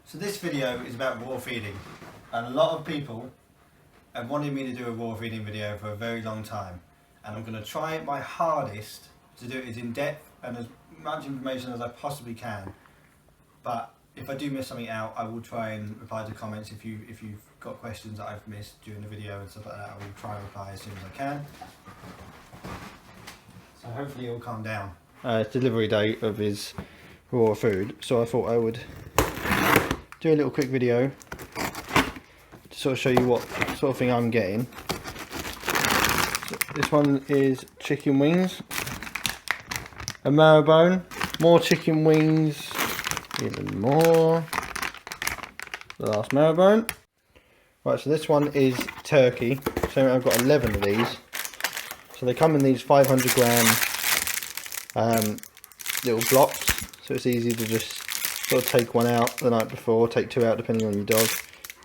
So this video is about raw feeding, and a lot of people have wanted me to do a raw feeding video for a very long time, and I'm going to try my hardest to do it as in depth and as much information as I possibly can. But if I do miss something out, I will try and reply to comments. If you've got questions that I've missed during the video and stuff like that, I will try and reply as soon as I can. So hopefully it'll calm down. It's delivery day of his raw food, so I thought I would do a little quick video to sort of show you what sort of thing I'm getting. So this one is chicken wings, a marrow bone, more chicken wings, even more, the last marrow bone. Right, so this one is turkey, so I've got 11 of these. So they come in these 500 gram little blocks, so it's easy to just sort of take one out the night before, take two out depending on your dog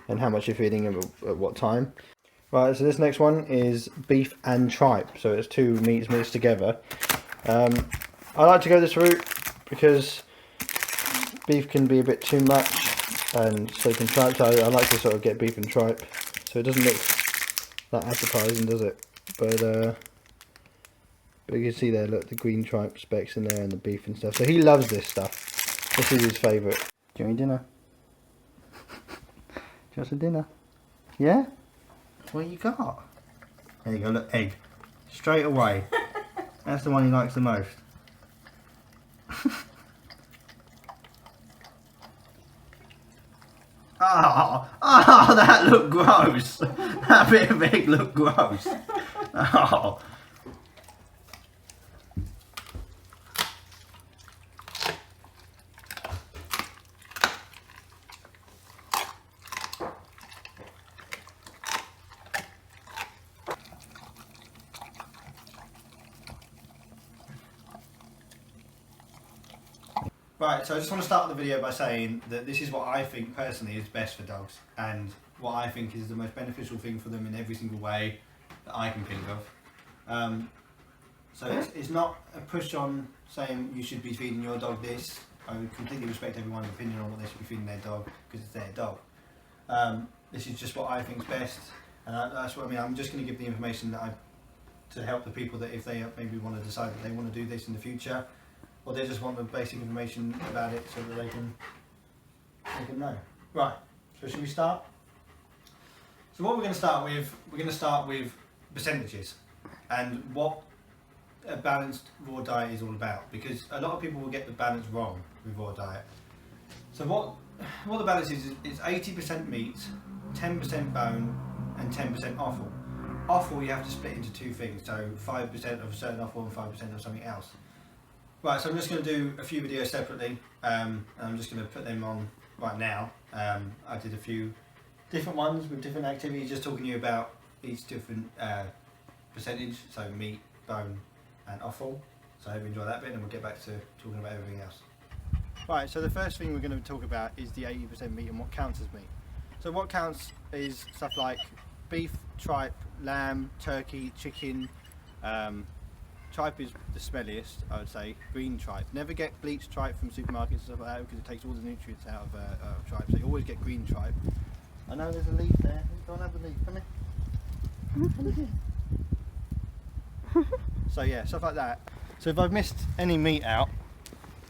and how much you're feeding them at what time. Right, so this next one is beef and tripe, so it's two meats mixed together. I like to go this route because beef can be a bit too much and so can tripe, so I like to sort of get beef and tripe, so it doesn't look that appetizing, does it? But you can see there, look, the green tripe specks in there and the beef and stuff. So he loves this stuff. This is his favourite. Do you want your dinner? Do you want some dinner? Yeah? What you got? There you go, look, egg. Straight away. That's the one he likes the most. Oh, that looked gross. That bit of egg looked gross. Oh. Right, so I just want to start the video by saying that this is what I think personally is best for dogs and what I think is the most beneficial thing for them in every single way that I can think of. So it's not a push on saying you should be feeding your dog this. I would completely respect everyone's opinion on what they should be feeding their dog because it's their dog. This is just what I think is best, and that's what I mean. I'm just going to give the information that to help the people that if they maybe want to decide that they want to do this in the future, or they just want the basic information about it so that they can know. Right, so should we start? So what we're going to start with percentages and what a balanced raw diet is all about, because a lot of people will get the balance wrong with raw diet. So what the balance is 80% meat, 10% bone and 10% offal. Offal you have to split into two things, so 5% of a certain offal and 5% of something else. Right, so I'm just going to do a few videos separately, and I'm just going to put them on right now. I did a few different ones with different activities, just talking to you about each different percentage, so meat, bone and offal. So I hope you enjoy that bit, and we'll get back to talking about everything else. Right, so the first thing we're going to talk about is the 80% meat and what counts as meat. So what counts is stuff like beef, tripe, lamb, turkey, chicken. Tripe is the smelliest, I would say. Green tripe. Never get bleached tripe from supermarkets and stuff like that because it takes all the nutrients out of tripe. So you always get green tripe. I know there's a leaf there. Go and have the leaf. Come here. Come here. So yeah, stuff like that. So if I've missed any meat out,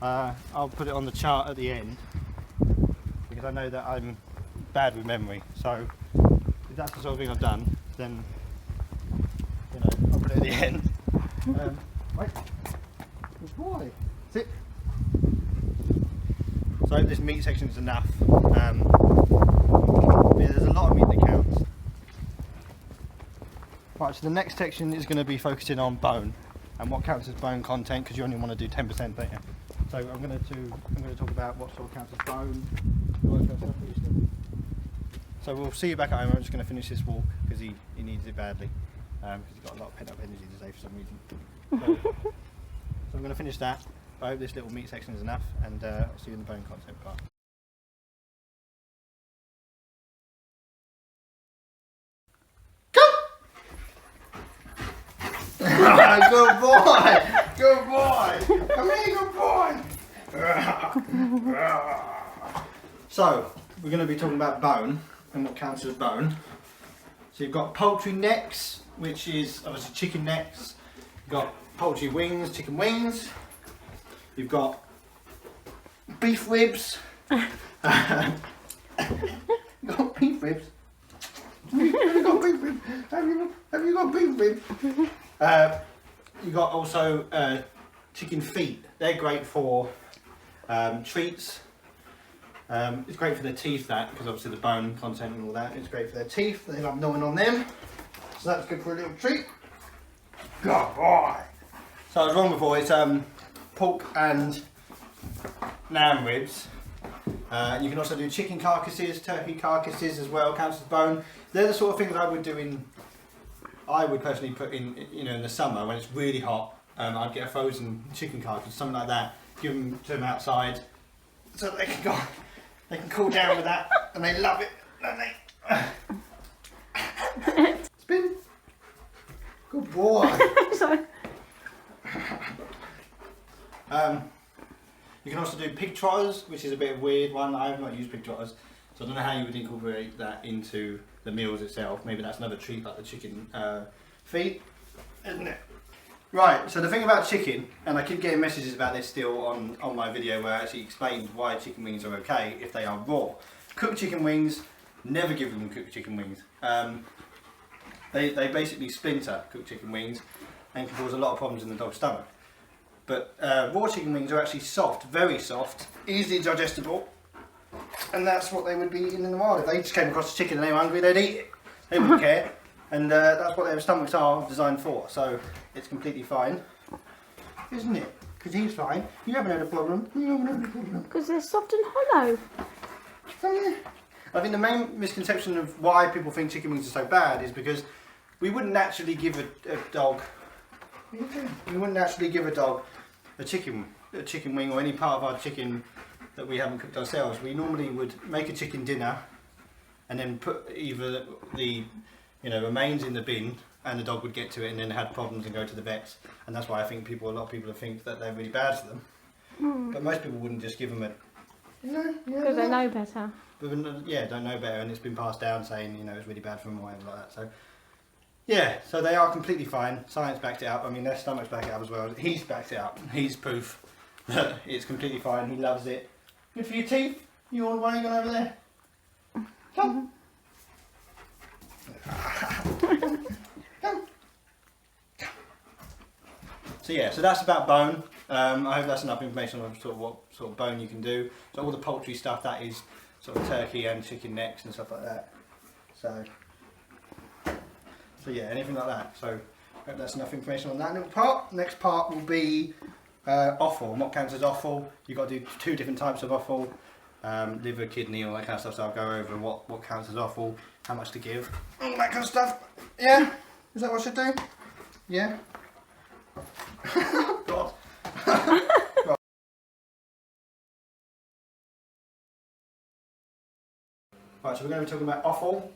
I'll put it on the chart at the end because I know that I'm bad with memory. So if that's the sort of thing I've done, then I'll put it at the end. Right, good boy, sit. So I hope this meat section is enough. Yeah, there's a lot of meat that counts. Right, so the next section is going to be focusing on bone and what counts as bone content, because you only want to do 10%, don't you? So I'm going to talk about what sort of counts as bone. So we'll see you back at home. I'm just going to finish this walk because he needs it badly. Because he's got a lot of pent-up energy today for some reason. So I'm going to finish that. I hope this little meat section is enough, and I'll see you in the bone content part. Good boy! Good boy! Come here, good boy! So, we're going to be talking about bone and what counts as bone. So you've got poultry necks, which is obviously chicken necks. You've got poultry wings, chicken wings. You've got beef ribs. You've got beef ribs. Have you got beef ribs? Have you got beef ribs? You've got also chicken feet. They're great for treats. It's great for their teeth, that, because obviously the bone content and all that. It's great for their teeth. They love gnawing on them. So that's good for a little treat. God, boy. So I was wrong before. It's pork and lamb ribs. You can also do chicken carcasses, turkey carcasses as well, counts as bone. They're the sort of things I would personally put in, you know, in the summer when it's really hot. I'd get a frozen chicken carcass, something like that. Give them to them outside, so they can go. They can cool down with that, and they love it, don't they? Spin. Good boy. Sorry. You can also do pig trotters, which is a bit of a weird one. I have not used pig trotters, so I don't know how you would incorporate that into the meals itself. Maybe that's another treat like the chicken feet, isn't it? Right, so the thing about chicken, and I keep getting messages about this still on my video where I actually explained why chicken wings are okay if they are raw. Cooked chicken wings, never give them cooked chicken wings. They basically splinter, cooked chicken wings, and can cause a lot of problems in the dog's stomach. But raw chicken wings are actually soft, very soft, easily digestible, and that's what they would be eating in the wild. If they just came across a chicken and they were hungry, they'd eat it. They wouldn't care. And that's what their stomachs are designed for, so it's completely fine, isn't it? Because he's fine. You haven't had a problem. You haven't had a problem. Because they're soft and hollow. I think the main misconception of why people think chicken wings are so bad is because we wouldn't naturally give a dog. We wouldn't naturally give a dog a chicken wing or any part of our chicken that we haven't cooked ourselves. We normally would make a chicken dinner and then put either the remains in the bin, and the dog would get to it and then had problems and go to the vets, and that's why I think a lot of people think that they're really bad for them. But most people wouldn't just give them because they know better. But yeah, don't know better, and it's been passed down saying it's really bad for them or whatever like that. So yeah, so they are completely fine. Science backed it up. I mean, their stomachs back it up as well. He's backed it up. He's proof that it's completely fine. He loves it. Good for your teeth. Why are you going over there? Come. Come. So yeah, so that's about bone. I hope that's enough information on sort of what sort of bone you can do. So all the poultry stuff, that is sort of turkey and chicken necks and stuff like that. So yeah, anything like that. So I hope that's enough information on that little part. Next part will be offal. What counts as offal? You've got to do 2 different types of offal. Liver, kidney, all that kind of stuff. So I'll go over what counts as offal, how much to give, all that kind of stuff. Yeah? Is that what I should do? Yeah? God. Right, so we're going to be talking about offal.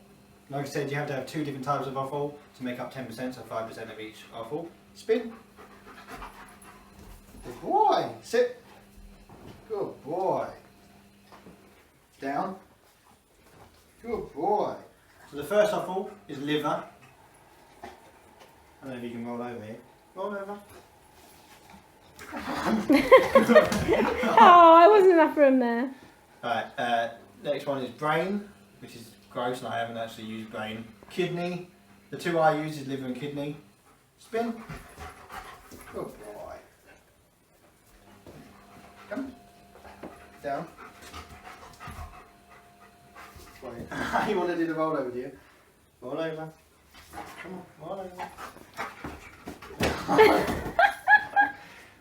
Like I said, you have to have 2 different types of offal to make up 10%, so 5% of each offal. Spin. Good boy. Sit. Good boy. Down. Good boy. So the first offal is liver. I don't know if you can roll over here. Roll over. Oh, I wasn't enough room there. Alright, next one is brain, which is gross and I haven't actually used brain. Kidney. The 2 I use is liver and kidney. Spin. Good boy. Come. Down. Wait. You want to do the roll over, do you? Roll over. Come on, roll over.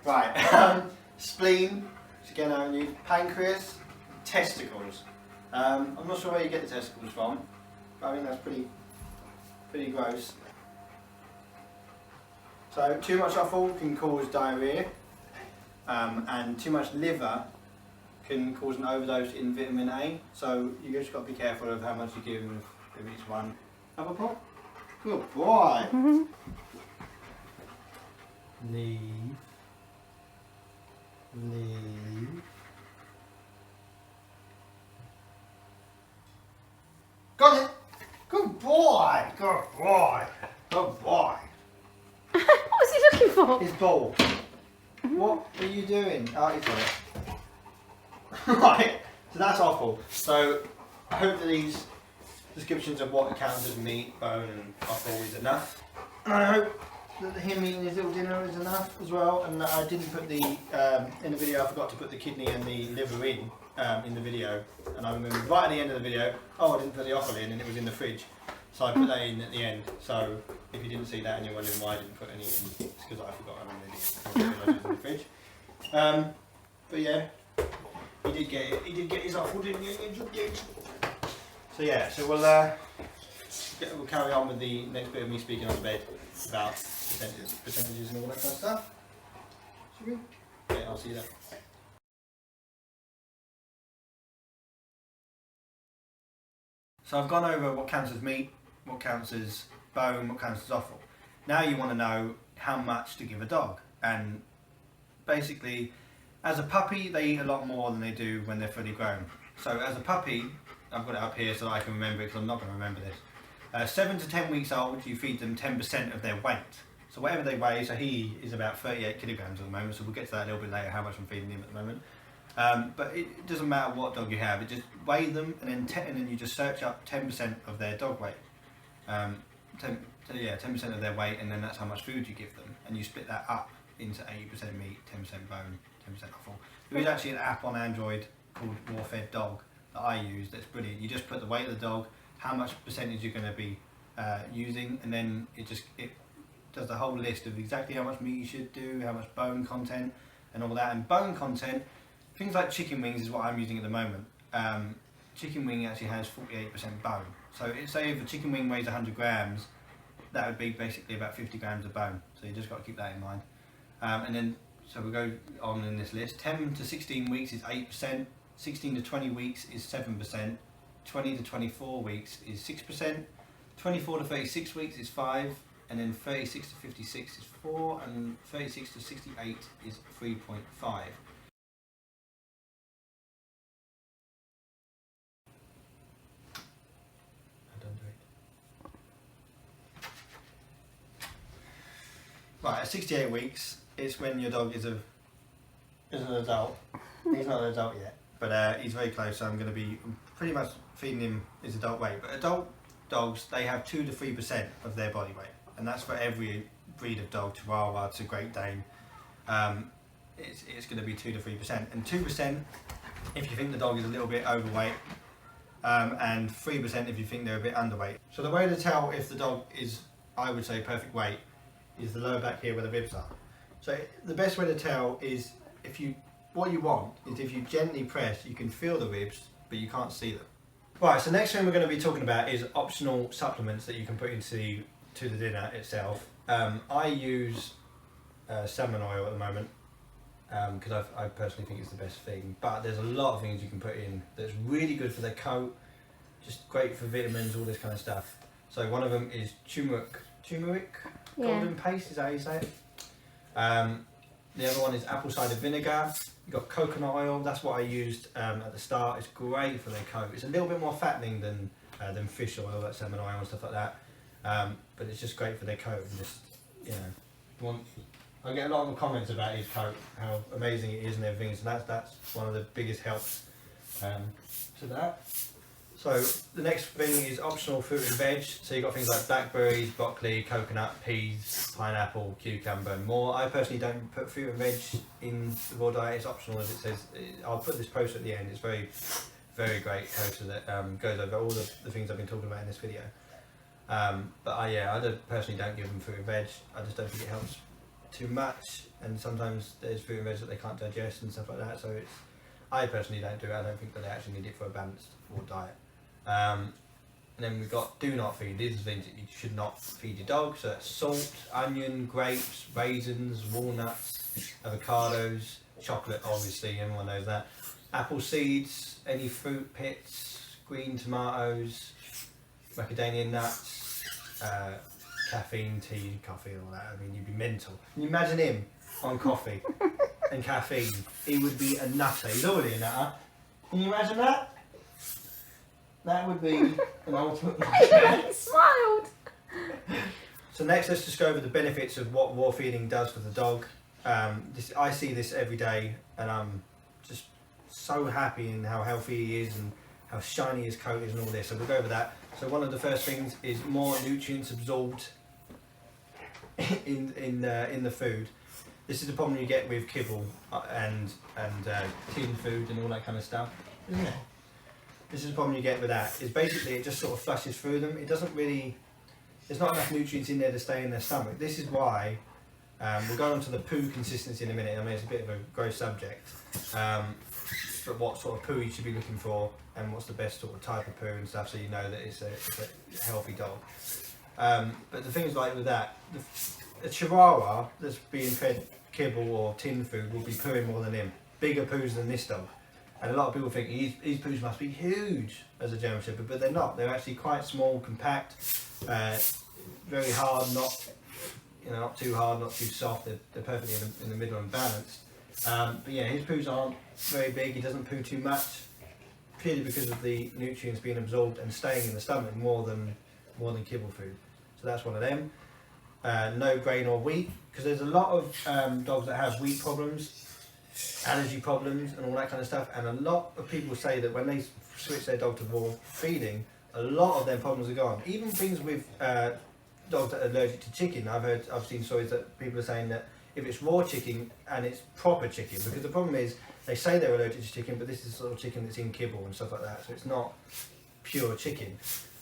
Right. Spleen, which again I use. Pancreas. Testicles. I'm not sure where you get the testicles from, but I think that's pretty gross. So too much offal can cause diarrhea, and too much liver can cause an overdose in vitamin A. So you just got to be careful of how much you give of each one. Have a pop. Good boy. Leave. boy! Good boy! Good boy! What was he looking for? His ball. What are you doing? Oh, he's got it. Right, so that's Offal. So I hope that these descriptions of what counts as meat, bone and offal is enough. And I hope that him eating his little dinner is enough as well. And that I didn't put the, in the video I forgot to put the kidney and the liver in the video. And I remembered right at the end of the video, oh I didn't put the offal in and it was in the fridge. So I put that in at the end. So if you didn't see that and you're wondering why I didn't put any in, it's because I forgot I'm an idiot. I didn't realise it was in the fridge. But yeah. He did get it. He did get his offal, didn't he? So yeah, so we'll carry on with the next bit of me speaking on the bed about percentages and all that kind of stuff. Should we? Yeah, I'll see you then. So I've gone over what counts as meat, what counts as bone, what counts as offal. Now you want to know how much to give a dog, and basically, as a puppy, they eat a lot more than they do when they're fully grown. So as a puppy, I've got it up here so that I can remember it because I'm not going to remember this. 7 to 10 weeks old, you feed them 10% of their weight. So whatever they weigh, so he is about 38 kilograms at the moment, so we'll get to that a little bit later, how much I'm feeding him at the moment. But it doesn't matter what dog you have, it just weigh them and then you just search up 10% of their dog weight. 10% of their weight, and then that's how much food you give them. And you split that up into 80% meat, 10% bone, 10% offal. There is actually an app on Android called Warfed Dog that I use that's brilliant. You just put the weight of the dog, how much percentage you're going to be using, and then it does the whole list of exactly how much meat you should do, how much bone content and all that. And bone content, things like chicken wings is what I'm using at the moment. Chicken wing actually has 48% bone. So say if a chicken wing weighs 100 grams, that would be basically about 50 grams of bone. So you just got to keep that in mind. And then, so we'll go on in this list. 10 to 16 weeks is 8%, 16 to 20 weeks is 7%, 20 to 24 weeks is 6%, 24 to 36 weeks is 5%, and then 36 to 56 is 4%, and 36 to 68 is 3.5%. Right, at 68 weeks, it's when your dog is an adult. He's not an adult yet, but he's very close, so I'm going to be pretty much feeding him his adult weight. But adult dogs, they have 2 to 3% of their body weight, and that's for every breed of dog, Chihuahua to Great Dane. It's going to be 2 to 3%, and 2% if you think the dog is a little bit overweight, and 3% if you think they're a bit underweight. So the way to tell if the dog is, I would say, perfect weight is the lower back here where the ribs are. So the best way to tell is what you want is if you gently press, you can feel the ribs, but you can't see them. Right, so next thing we're going to be talking about is optional supplements that you can put into the dinner itself. I use salmon oil at the moment because I personally think it's the best thing, but there's a lot of things you can put in that's really good for their coat, just great for vitamins, all this kind of stuff. So one of them is turmeric golden paste, is that how you say it? The other one is apple cider vinegar. You've got coconut oil, that's what I used at the start. It's great for their coat. It's a little bit more fattening than fish oil, like salmon oil and stuff like that. But it's just great for their coat. And just, I get a lot of comments about his coat, how amazing it is and everything. So that's one of the biggest helps to that. So the next thing is optional fruit and veg. So you've got things like blackberries, broccoli, coconut, peas, pineapple, cucumber and more. I personally don't put fruit and veg in the raw diet. It's optional, as it says. I'll put this poster at the end. It's very, very great poster that goes over all the things I've been talking about in this video. But I personally don't give them fruit and veg. I just don't think it helps too much. And sometimes there's fruit and veg that they can't digest and stuff like that. So I personally don't do it. I don't think that they actually need it for a balanced raw diet. And then we've got do not feed. These are things that you should not feed your dog. So that's salt, onion, grapes, raisins, walnuts, avocados, chocolate, obviously, everyone knows that. Apple seeds, any fruit pits, green tomatoes, macadamia nuts, caffeine, tea, coffee, all that. I mean, you'd be mental. Can you imagine him on coffee and caffeine? He would be a nutter. He's already a nutter. Can you imagine that? That would be an ultimate. He smiled. So next, let's just go over the benefits of what raw feeding does for the dog. I see this every day, and I'm just so happy in how healthy he is and how shiny his coat is and all this. So we'll go over that. So one of the first things is more nutrients absorbed in the food. This is the problem you get with kibble and tin food and all that kind of stuff, isn't it? This is the problem you get with that. Is basically it just sort of flushes through them. It doesn't really. There's not enough nutrients in there to stay in their stomach. This is why we'll go on to the poo consistency in a minute. I mean, it's a bit of a gross subject, but what sort of poo you should be looking for and what's the best sort of type of poo and stuff, so you know that it's a healthy dog. But the thing is, like with that, a Chihuahua that's being fed kibble or tin food will be pooing more than him. Bigger poos than this dog. And a lot of people think these poos must be huge as a German Shepherd, but they're not. They're actually quite small, compact, very hard, not too hard, not too soft. They're perfectly in the middle and balanced. But yeah, his poos aren't very big. He doesn't poo too much, purely because of the nutrients being absorbed and staying in the stomach more than kibble food. So that's one of them. No grain or wheat, because there's a lot of dogs that have wheat problems, allergy problems and all that kind of stuff, and a lot of people say that when they switch their dog to raw feeding, a lot of their problems are gone. Even things with dogs that are allergic to chicken, I've seen stories that people are saying that if it's raw chicken and it's proper chicken, because the problem is they say they're allergic to chicken, but this is sort of chicken that's in kibble and stuff like that, so it's not pure chicken.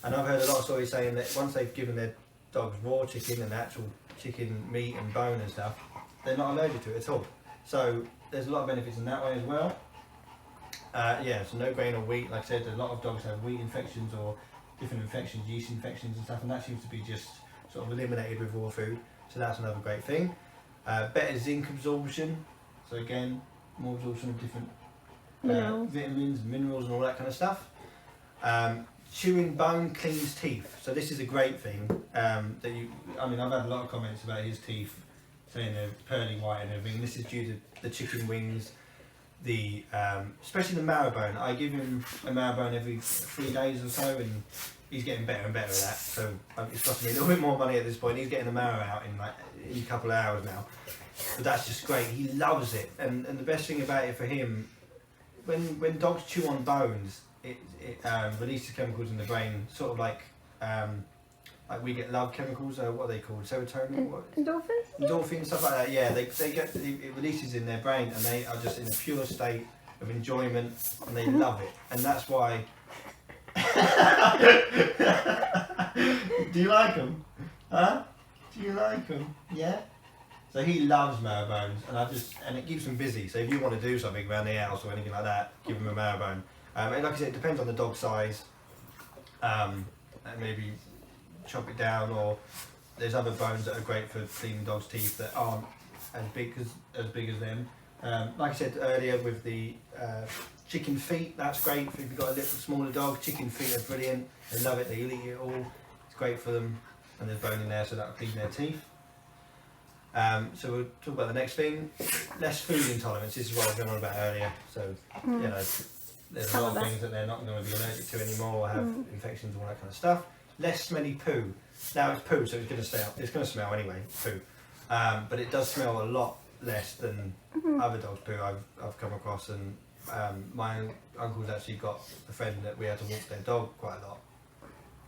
And I've heard a lot of stories saying that once they've given their dogs raw chicken and actual chicken meat and bone and stuff, they're not allergic to it at all. So there's a lot of benefits in that way as well. So no grain or wheat. Like I said, a lot of dogs have wheat infections or different infections, yeast infections and stuff, and that seems to be just sort of eliminated with raw food. So that's another great thing. Better zinc absorption. So again, more absorption of different vitamins, minerals and all that kind of stuff. Chewing bone cleans teeth. So this is a great thing. I've had a lot of comments about his teeth, saying they're pearly white and everything. This is due to the chicken wings, especially the marrowbone. I give him a marrowbone every 3 days or so, and he's getting better and better at that. So it's costing me a little bit more money at this point. He's getting the marrow out in a couple of hours now. But that's just great. He loves it. And the best thing about it for him, when dogs chew on bones, it releases chemicals in the brain, sort of like we get love chemicals. What are they called? Serotonin? Endorphins? Endorphins, stuff like that. Yeah, it releases in their brain, and they are just in a pure state of enjoyment, and they love it. And that's why. Do you like them? Huh? Do you like them? Yeah. So he loves marrowbones, and it keeps him busy. So if you want to do something around the house or anything like that, give him a marrowbone. And like I said, it depends on the dog size. And maybe chop it down, or there's other bones that are great for cleaning dogs' teeth that aren't as big as them. Like I said earlier, with the chicken feet, that's great if you've got a little smaller dog. Chicken feet are brilliant. They love it. They'll eat it all. It's great for them, and there's bone in there, so that'll clean their teeth. So we'll talk about the next thing. Less food intolerance. This is what I was going on about earlier. So there's a lot of things that they're not going to be allergic to anymore, or have infections and all that kind of stuff. Less smelly poo. Now it's poo, so it's going to smell anyway, poo. But it does smell a lot less than other dogs' poo I've come across. And my uncle's actually got a friend that we had to walk their dog quite a lot.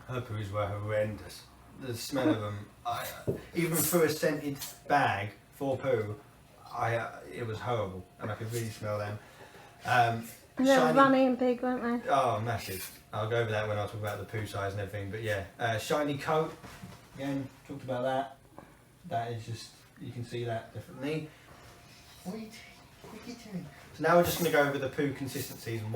Her poos were horrendous. The smell of them, even through a scented bag for poo, it was horrible, and I could really smell them. They were runny and big, weren't they? Oh, massive. I'll go over that when I talk about the poo size and everything. But yeah, shiny coat. Again, talked about that. That is just, you can see that definitely. What are you doing? So now we're just going to go over the poo consistencies and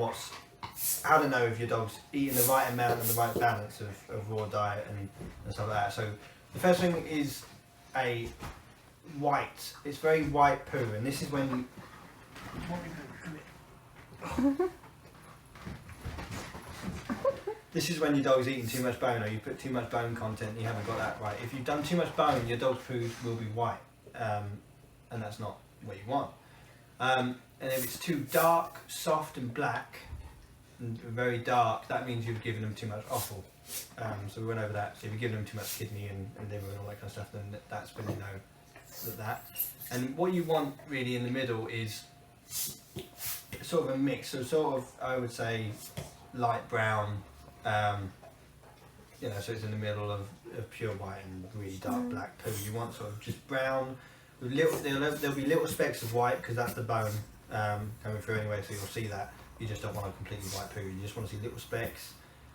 how to know if your dog's eating the right amount and the right balance of raw diet and stuff like that. So the first thing is a white. It's very white poo, and this is when this is when your dog's eating too much bone, or you put too much bone content and you haven't got that right. If you've done too much bone, your dog's poo will be white, and that's not what you want. And if it's too dark, soft and black, and very dark, that means you've given them too much offal. So we went over that. So if you're giving them too much kidney and liver and all that kind of stuff, then that's when you know that. And what you want really in the middle is sort of a mix. So sort of, I would say, light brown. You know, so it's in the middle of pure white and really dark black poo. You want sort of just brown with little. There'll be little specks of white because that's the bone coming through anyway. So you'll see that. You just don't want a completely white poo. You just want to see little specks,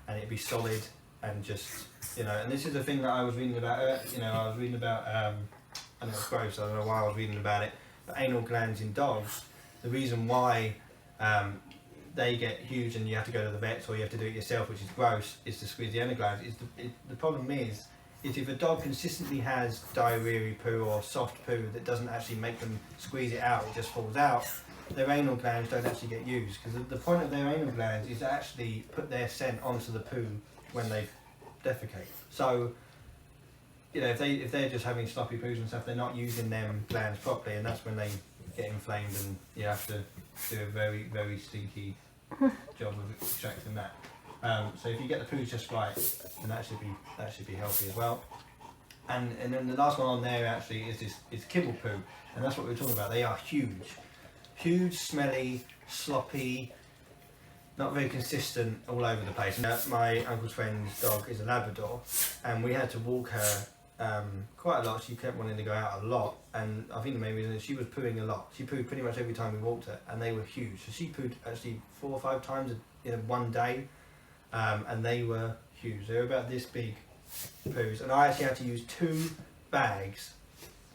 and it'd be solid and just, you know. And this is the thing that I was reading about. You know, I was reading about. I know it's gross. I don't know why I was reading about it. But anal glands in dogs. The reason why they get huge and you have to go to the vets or you have to do it yourself, which is gross, is to squeeze the anal glands. The problem is if a dog consistently has diarrhea poo or soft poo that doesn't actually make them squeeze it out, it just falls out, their anal glands don't actually get used, because the point of their anal glands is to actually put their scent onto the poo when they defecate. So, you know, if they're just having sloppy poos and stuff, they're not using them glands properly, and that's when they get inflamed, and you have to do a very, very stinky job of extracting that. So if you get the poo just right, then that should be healthy as well. And then the last one on there actually is kibble poo, and that's what we were talking about. They are huge, smelly, sloppy, not very consistent, all over the place. Now, my uncle's friend's dog is a Labrador, and we had to walk her quite a lot. She kept wanting to go out a lot, and I think the main reason is she was pooing a lot. She pooed pretty much every time we walked her, and they were huge. So she pooed actually 4 or 5 times in one day, and they were huge. They were about this big poos, and I actually had to use 2 bags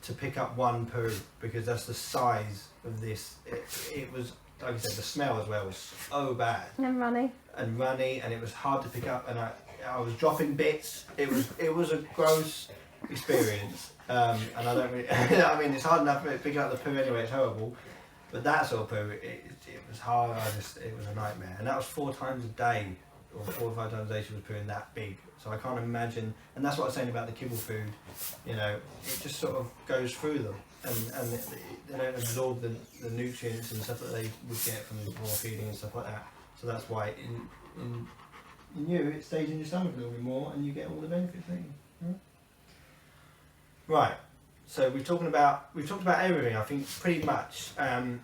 to pick up one poo, because that's the size of this. It was, like I said, the smell as well was so bad and runny, and it was hard to pick up, and I was dropping bits. It was a gross experience, and I don't really. I mean, it's hard enough picking up the poo anyway. It's horrible, but that sort of poo, it was hard. It was a nightmare, and that was 4 times a day, or 4 or 5 times a day. She was pooing that big, so I can't imagine. And that's what I was saying about the kibble food. You know, it just sort of goes through them, and they don't absorb the nutrients and stuff that they would get from the raw feeding and stuff like that. So that's why in you it stays in your stomach a little bit more, and you get all the benefits there. Right, so we've talked about everything, I think, pretty much. I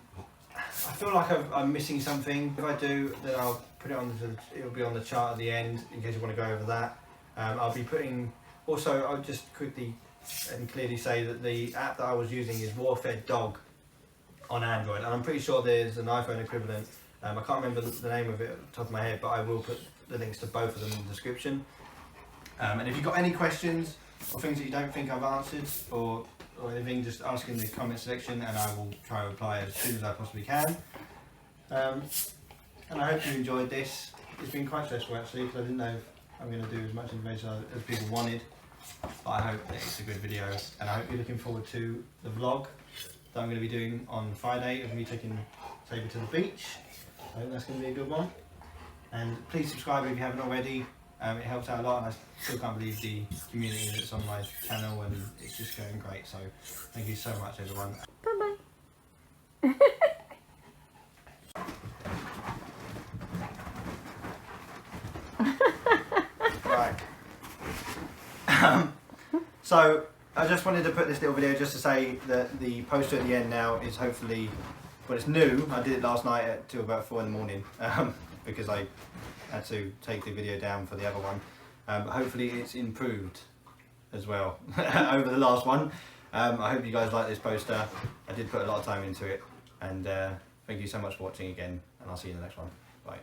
feel like I'm missing something. If I do, then I'll put it it'll be on the chart at the end in case you want to go over that. I'll be putting, also I'll just quickly and clearly say that the app that I was using is Warfed Dog on Android, and I'm pretty sure there's an iPhone equivalent. I can't remember the name of it off the top of my head, but I will put the links to both of them in the description. And if you've got any questions or things that you don't think I've answered or anything, just ask in the comment section, and I will try to reply as soon as I possibly can. And I hope you enjoyed this. It's been quite stressful actually, because I didn't know if I'm going to do as much information as people wanted, but I hope that it's a good video, and I hope you're looking forward to the vlog that I'm going to be doing on Friday of me taking Sabre to the beach. I hope that's going to be a good one. And please subscribe if you haven't already. It helps out a lot, and I still can't believe the community that's on my channel, and it's just going great. So thank you so much, everyone. bye bye. Right. So I just wanted to put this little video just to say that the poster at the end now is hopefully, well, it's new. I did it last night till about 4 in the morning because I had to take the video down for the other one. But hopefully it's improved as well over the last one. I hope you guys like this poster. I did put a lot of time into it, and thank you so much for watching again, and I'll see you in the next one. Bye.